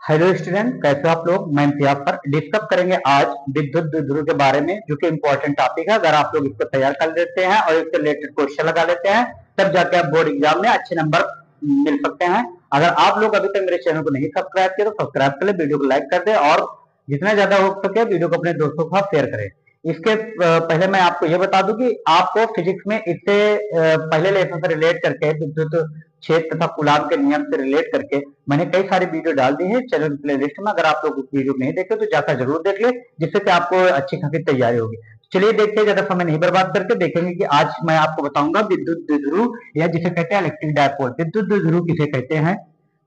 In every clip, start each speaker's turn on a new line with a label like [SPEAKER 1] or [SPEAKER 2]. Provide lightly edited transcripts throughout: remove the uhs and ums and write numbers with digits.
[SPEAKER 1] Hello student, कैसे हो आप लोग। मैं इम्तियाज पर डिस्कस करेंगे आज विद्युत द्विध्रुव के बारे में, जो कि इम्पोर्टेंट टॉपिक है। अगर आप लोग इसको तैयार कर लेते हैं और इससे रिलेटेड क्वेश्चन लगा लेते हैं, तब जाके आप बोर्ड एग्जाम में अच्छे नंबर मिल सकते हैं। अगर आप लोग अभी तक मेरे चैनल को नहीं सब्सक्राइब किया तो सब्सक्राइब कर ले, वीडियो को लाइक कर दे और जितना ज्यादा हो सके वीडियो को अपने दोस्तों के साथ शेयर करें। इसके पहले मैं आपको ये बता दूं कि आपको फिजिक्स में इससे पहले लेसन से रिलेट करके विद्युत क्षेत्र तथा कूलाम के नियम से रिलेट करके मैंने कई सारी वीडियो डाल दी है चैनल प्ले लिस्ट में। अगर आप लोग उस वीडियो को नहीं देखे तो जाकर जरूर देख ले, जिससे कि आपको अच्छी खासी तैयारी होगी। चलिए देखते हैं, ज्यादा समय नहीं बर्बाद करके देखेंगे कि आज मैं आपको बताऊंगा विद्युत द्विध्रुव या जिसे कहते हैं इलेक्ट्रिक डायपोल। विद्युत द्विध्रुव किसे कहते हैं?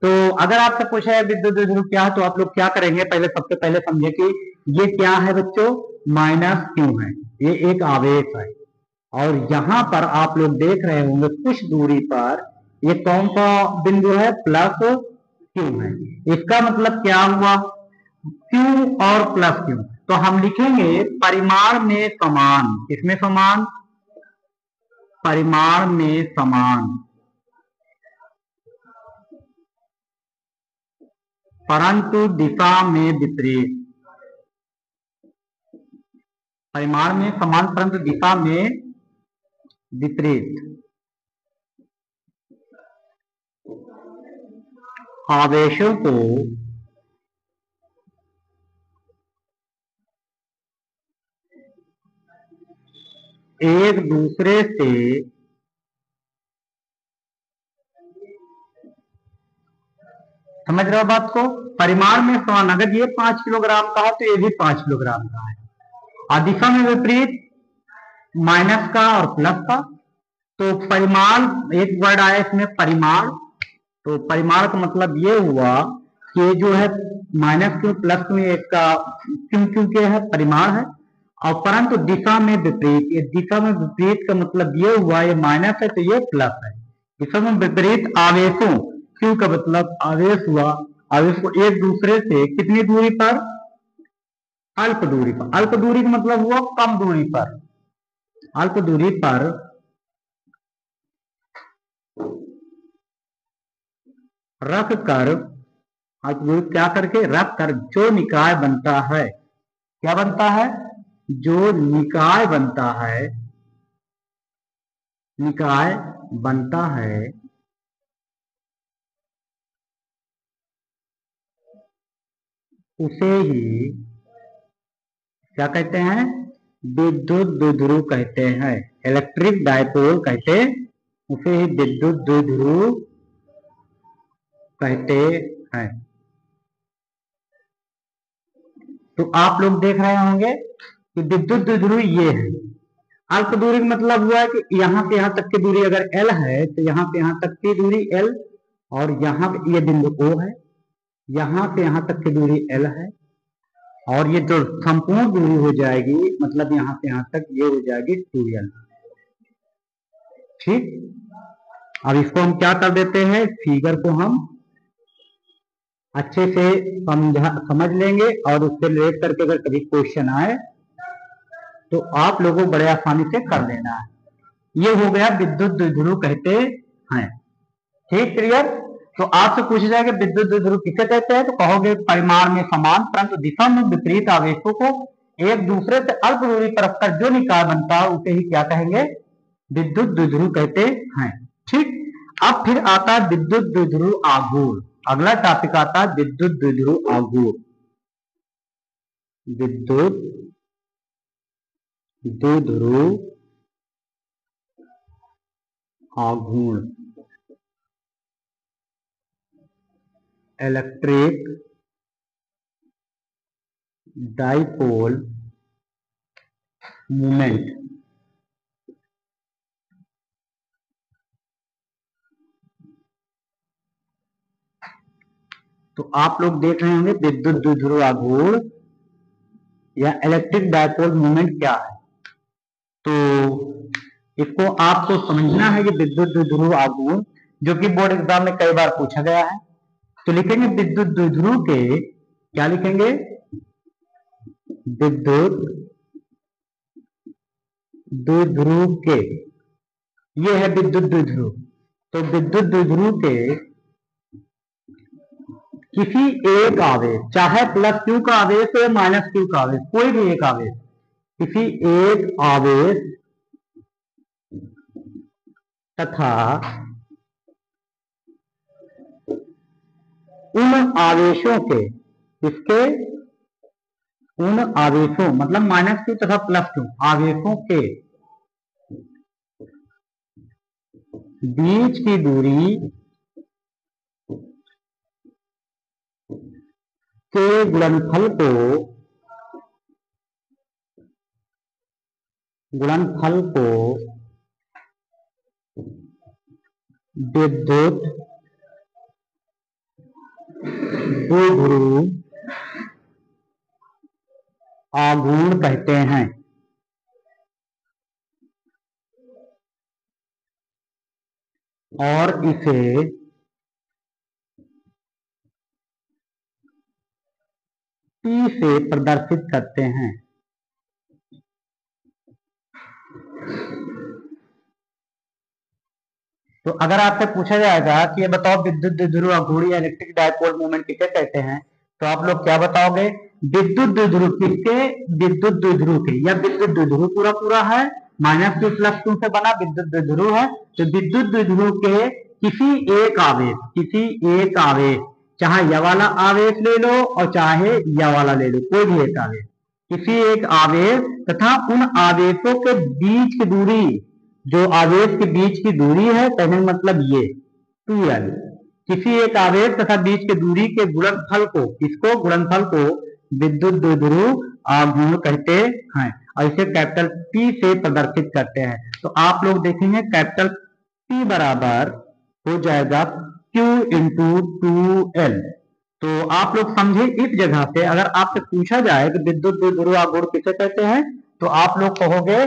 [SPEAKER 1] तो अगर आपसे पूछा है विद्युत द्विध्रुव क्या है, तो आप लोग क्या करेंगे? पहले सबसे पहले समझे कि ये क्या है बच्चों, माइनस क्यू है। ये एक आवेश है और यहाँ पर आप लोग देख रहे होंगे कुछ दूरी पर ये कौन सा बिंदु है, प्लस क्यू है। इसका मतलब क्या हुआ, क्यू और प्लस क्यू। तो हम लिखेंगे परिमाण में समान। किसमें समान? परिमाण में समान, परंतु दिशा में विपरीत। परिमाण में समान परंतु दिशा में विपरीत आवेशों को एक दूसरे से समझ रहे हो बात को? परिमाण में समान, अगर ये 5 किलोग्राम का है तो ये भी 5 किलोग्राम का है, और दिशा में विपरीत माइनस का और प्लस का। तो परिमाण, एक वर्ड आया इसमें परिमाण। तो परिमाण का मतलब ये हुआ कि जो है माइनस क्यू प्लस क्यू, इसका क्यों क्यों के है परिमाण है। और परंतु दिशा में विपरीत, ये दिशा में विपरीत का मतलब ये हुआ, ये माइनस है तो ये प्लस है। दिशा में विपरीत आवेशों, क्यू का मतलब आवेश हुआ, आवेश को एक दूसरे से कितनी दूरी पर? अल्प दूरी पर। अल्प दूरी का मतलब हुआ कम दूरी पर। अल्प दूरी पर रख कर, अल्प दूरी क्या करके? रख कर जो निकाय बनता है। क्या बनता है? जो निकाय बनता है, निकाय बनता है उसे ही क्या कहते हैं? विद्युत द्विध्रुव कहते हैं, इलेक्ट्रिक डायपोल कहते, उसे ही विद्युत द्विध्रुव कहते हैं। तो आप लोग देख रहे होंगे कि विद्युत द्विध्रुव ये है। अल्प दूरी का मतलब हुआ कि यहां से यहां तक की दूरी अगर L है तो यहां से यहां तक की दूरी L, और यहाँ पे ये बिंदु O है, यहां से यहां तक की दूरी L है, और ये जो संपूर्ण दूरी हो जाएगी, मतलब यहां से यहां तक, ये हो जाएगी 2L। ठीक, अब इसको हम क्या कर देते हैं, फिगर को हम अच्छे से समझ लेंगे और उससे रिलेट करके अगर कभी क्वेश्चन आए तो आप लोगों को बड़े आसानी से कर लेना है। ये हो गया विद्युत द्विध्रुव कहते हैं। ठीक, क्लियर? तो आपसे पूछा जाएगा विद्युत द्विध्रुव किसे कहते हैं, तो कहोगे परिमाण में समान परंतु दिशा में विपरीत आवेशों को एक दूसरे से अल्प दूरी पर रखकर जो निकाय बनता है उसे ही क्या कहेंगे? विद्युत द्विध्रुव कहते हैं। ठीक, अब फिर आता है विद्युत द्विध्रुव आघूर्ण। अगला टॉपिक आता है विद्युत द्विध्रुव आघूर्ण। विद्युत द्विध्रुव आघूर्ण, इलेक्ट्रिक डाइपोल मोमेंट। तो आप लोग देख रहे होंगे विद्युत द्विध्रुव आघूर्ण या इलेक्ट्रिक डाइपोल मोमेंट क्या है। तो इसको आपको समझना है कि विद्युत द्विध्रुव आघूर्ण, जो कि बोर्ड एग्जाम में कई बार पूछा गया है। तो लिखेंगे विद्युत द्विध्रुव के, क्या लिखेंगे? विद्युत द्विध्रुव के, ये है विद्युत द्विध्रुव। तो विद्युत द्विध्रुव के किसी एक आवेश, चाहे प्लस क्यू का आवेश हो या माइनस क्यू का आवेश, कोई भी एक आवेश, किसी एक आवेश तथा उन आवेशों के, इसके उन आवेशों मतलब माइनस क्यू तथा प्लस क्यू आवेशों के बीच की दूरी के गुणनफल को विद्युत द्विध्रुव आघूर्ण कहते हैं। और इसे P से प्रदर्शित करते हैं। तो अगर आपसे पूछा जाएगा कि ये बताओ विद्युत द्विध्रुव आघूर्ण या इलेक्ट्रिक डायपोल मोमेंट किसे कहते हैं, तो आप लोग क्या बताओगे? विद्युत द्विध्रुव किसके? विद्युत द्विध्रुव के, या विद्युत द्विध्रुव पूरा पूरा है, माइनस क्यू प्लस क्यू से बना विद्युत द्विध्रुव है। तो विद्युत द्विध्रुव के किसी एक आवेश, चाहे यह वाला आवेश ले लो और चाहे यह वाला ले लो, कोई भी एक आवेश, किसी एक आवेश तथा उन आवेशों के बीच की दूरी, जो आवेश के बीच की दूरी है, कहने का मतलब ये 2l, किसी एक आवेश तथा बीच की दूरी के गुणनफल को, इसको गुणनफल को विद्युत द्विध्रुव आघूर्ण कहते हैं और इसे कैपिटल P से प्रदर्शित करते हैं। तो आप लोग देखेंगे कैपिटल P बराबर हो जाएगा Q इंटू 2l। तो आप लोग समझे इस जगह से अगर आपसे पूछा जाए कि विद्युत द्विध्रुव आघूर्ण किसे कहते हैं, तो आप लोग कहोगे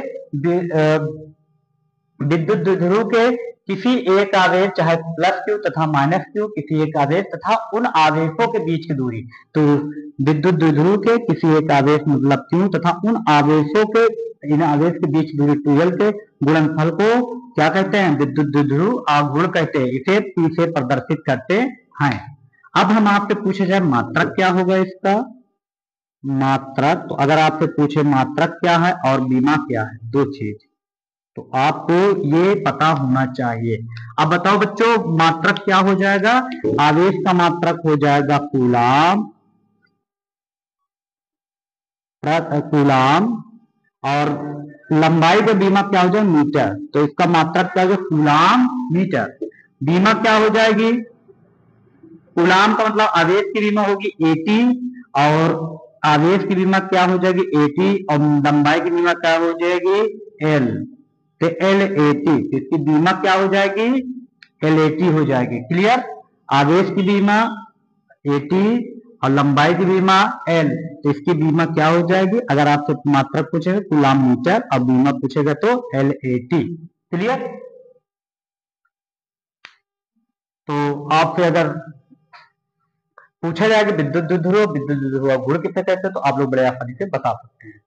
[SPEAKER 1] विद्युत द्विध्रुव के किसी एक आवेश, चाहे प्लस क्यू तथा माइनस क्यू, किसी एक आवेश तथा उन आवेशों के बीच की दूरी। तो विद्युत द्विध्रुव के किसी एक आवेश मतलब क्यू तथा उन आवेशों के, इन आवेश के बीच दूरी 2l के गुणनफल को क्या कहते हैं? विद्युत द्विध्रुव आघूर्ण कहते हैं। इसे P से प्रदर्शित करते हैं। अब हम आपसे पूछे जाए मात्रक क्या होगा इसका? मात्रक, तो अगर आपसे पूछे मात्रक क्या है और बीमा क्या है, दो चीज, तो आपको ये पता होना चाहिए। अब बताओ बच्चों, मात्रक क्या हो जाएगा? आवेश का मात्रक हो जाएगा कूलाम, और लंबाई का बीमा क्या हो जाएगा? मीटर। तो इसका मात्रक क्या हो जाएगा? Coulomb metre. बीमा क्या हो जाएगी? कूलाम का मतलब आवेश की बीमा होगी 80, और आवेश की बीमा क्या हो जाएगी? 80, और लंबाई की बीमा क्या हो जाएगी? L, तो L80, इसकी बीमा क्या हो जाएगी? L80 हो जाएगी। क्लियर? आवेश की बीमा 80 और लंबाई की बीमा L, तो इसकी बीमा क्या हो जाएगी? अगर आपसे मात्रक पूछेगा कूलाम मीटर और बीमा पूछेगा तो L80। क्लियर? तो आपसे अगर पूछा जाएगा विद्युत द्विध्रुव आघूर्ण किसे कहते हैं, तो आप लोग बड़े आसानी से बता सकते हैं।